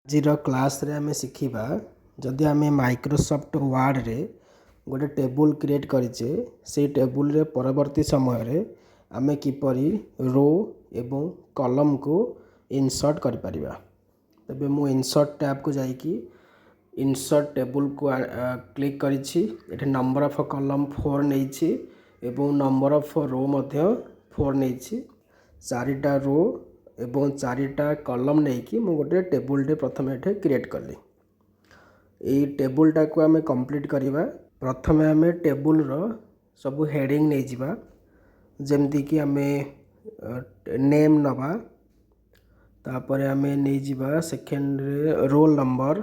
आजिर class रे आमे शिखिबा जदि आमे माइक्रोसॉफ्ट वर्ड रे गोटे टेबुल क्रिएट करिचे से टेबुल रे परवर्ती समय रे आमे किपरि रो एवं कॉलम को इंसर्ट करि परिबा। तबे मु इंसर्ट टैब को जाइकी इंसर्ट टेबुल को क्लिक करिछि। एठे नंबर ऑफ कॉलम 4 नेछि एवं नंबर ऑफ रो मध्य 4 नेछि। चारिटा रो एवं चारिटा कॉलम नहीं कि मु गोटे टेबुल टे प्रथम एठे क्रिएट कली। एई टेबुल टा को आमे कंप्लीट करिबा। प्रथमे आमे टेबुल रो सब हेडिंग नहीं जिबा, जेमती कि आमे नेम नबा, तापरे आमे नहीं जिबा सेकेंड रे रोल नंबर,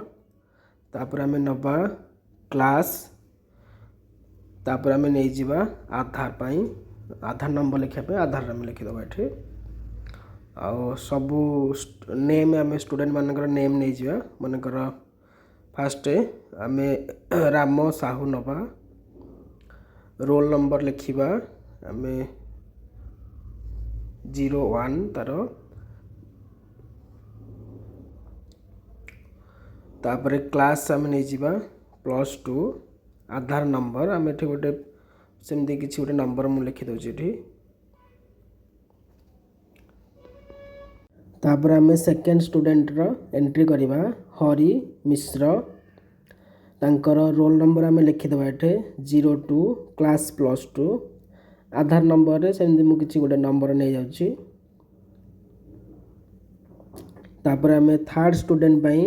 तापरे आमे नबा क्लास, तापरे आमे नहीं जिबा आधार पाई आधार नंबर लिखा पे आधार आमे लिखि दबा एठे। आउ सबू नेम आमे स्टूडेंट मानकर नेम नहीं जिबा। मानकर फास्ट आमे राम साहू नबा, रोल नंबर लिखिबा आमे 01 तारो, तापरे क्लास आमे नहीं जिबा +2, आधार नंबर आमे एठे गोटे सेमती किछि गोटे नंबर मु लिखि दउछि एठी। तापर आमे सेकेंड स्टूडेंट रो एंट्री करिबा हरि मिश्र, तांकर रोल नंबर आमे लिखि दबा एठे 02, क्लास +2, आधार नंबर रे सेमती मु किछि गोटे नंबर नै जाउछि। तापर आमे थर्ड स्टूडेंट पई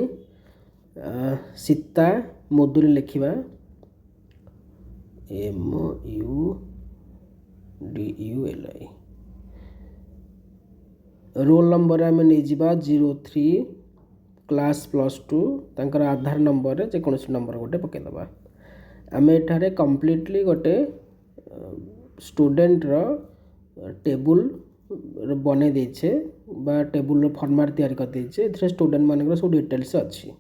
सीता मधुरी लिखिबा MUDULI, रोल नंबर आमे नहीं जिबा 03, क्लास +2, तांकर आधार नंबर रे जे कोनोसी नंबर गोटे पके दबा। आमे एठारे कंप्लीटली गोटे स्टूडेंट रो टेबुल बने देछे बा टेबुल रो फॉर्मेट तैयार कर देछे। एथरे स्टूडेंट मानकर सब डिटेल्स अछि।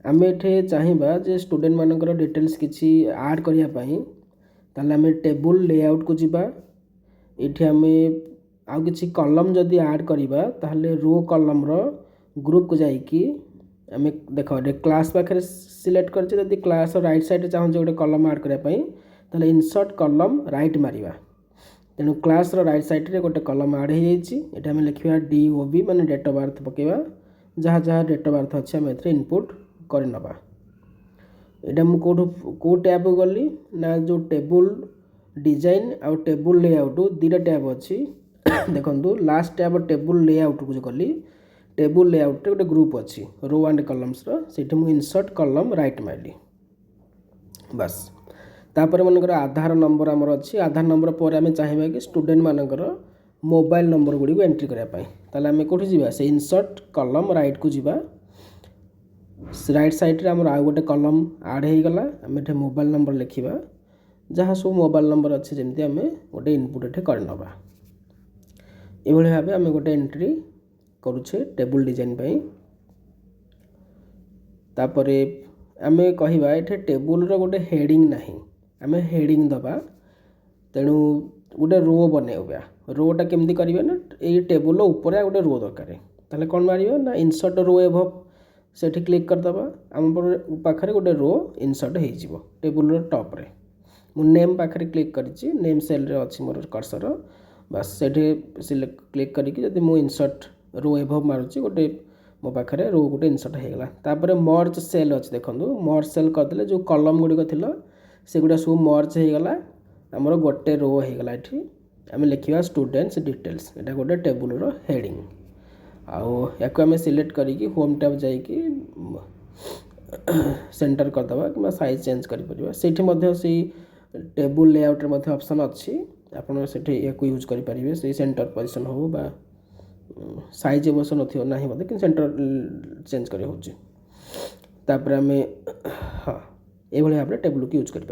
आमे एठे चाहिबा जे स्टूडेंट मानकर डिटेल्स किछि ऐड करिया पई, ताले आमे टेबुल लेआउट को जिबा। एठी आमे आउ किछि कॉलम जदि ऐड करिबा ताले रो कॉलम रो ग्रुप को जाइकी आमे देखो रे क्लास पाखरे सिलेक्ट करछि। जदि क्लास राइट साइड चाहू जे गोटे कॉलम ऐड करिया पई ताले इंसर्ट कॉलम राइट मारिबा। तेनु क्लास रो राइट साइड रे गोटे कॉलम ऐड हे जाइछि। एटा आमे लिखिबा DOB माने डेट ऑफ बर्थ पकेबा। जहा जहा डेट ऑफ बर्थ अछि आमे एथरे इनपुट करि नबा। एटा मु को टैब को गली ना जो टेबुल डिजाइन आ टेबुल लेआउट दीटा टैब अछि। देखंतु लास्ट टैब टेबुल लेआउट को गली, टेबुल लेआउट रे गोटे ग्रुप अछि रो एंड कॉलम्स रो, सेठी मु इंसर्ट कॉलम राइट मारली बस। तापर मनकर आधार नंबर हमर अछि। आधार नंबर पर आमे चाहिबा कि स्टूडेंट मानकर मोबाइल नंबर गुडी को एंट्री करिया पई, ताले आमे कोठी जिबा से इंसर्ट कॉलम राइट को जिबा। राइट साइड रे हमर आ गोटे कॉलम ऐड हे गला। आमे एठे मोबाइल नंबर लिखिबा, जहा सब मोबाइल नंबर अछि जेमति आमे गोटे इनपुट एठे कर नबा। एभଳି भाबे आमे गोटे एंट्री करूछे टेबुल डिजाइन पई। तापरे आमे कहिबा एठे टेबुल रो गोटे हेडिंग नाही, आमे हेडिंग दबा। तेनु गोटे रो बनेबा। रो टा केमति करिबा ना ए टेबुल रो ऊपर गोटे रो दरकार। ताले कोन मारिबा ना इंसर्ट रो एबव सेठी क्लिक कर दबा। हम पाखरे गोटे रो इंसर्ट हे जिवो टेबुल रो टॉप रे। मु नेम पाखरे क्लिक करिछि, नेम सेल रे अछि मोर कर्सर बस। सेठी सिलेक्ट क्लिक करिकि जदि मु इंसर्ट रो एबव मारुछि गोटे मो पाखरे रो गोटे इंसर्ट हे गला। तापरे मर्ज सेल अछि, देखंतु मर्ज सेल कर देले जो कॉलम गुडी को थिलो से गुडा सब मर्ज हे गला। हमर गोटे रो हे गला। एठी आमे लिखिबा स्टूडेंट्स डिटेल्स, एटा गोटे टेबुल रो हेडिंग। आउ याको आमे सिलेक्ट करिकि होम टैब जाइकि सेंटर कर दबा कि साइज चेंज करि परिबा। सेठी मध्ये से टेबुल लेआउट रे मध्ये ऑप्शन अछि, आपण सेठी याको यूज करि परिबे। से सेंटर पोजीशन हो बा साइज बसन नथियो नाही मध्ये कि सेंटर चेंज करि होछि। तापर आमे हां एभଳି भाबरे टेबुल को यूज करि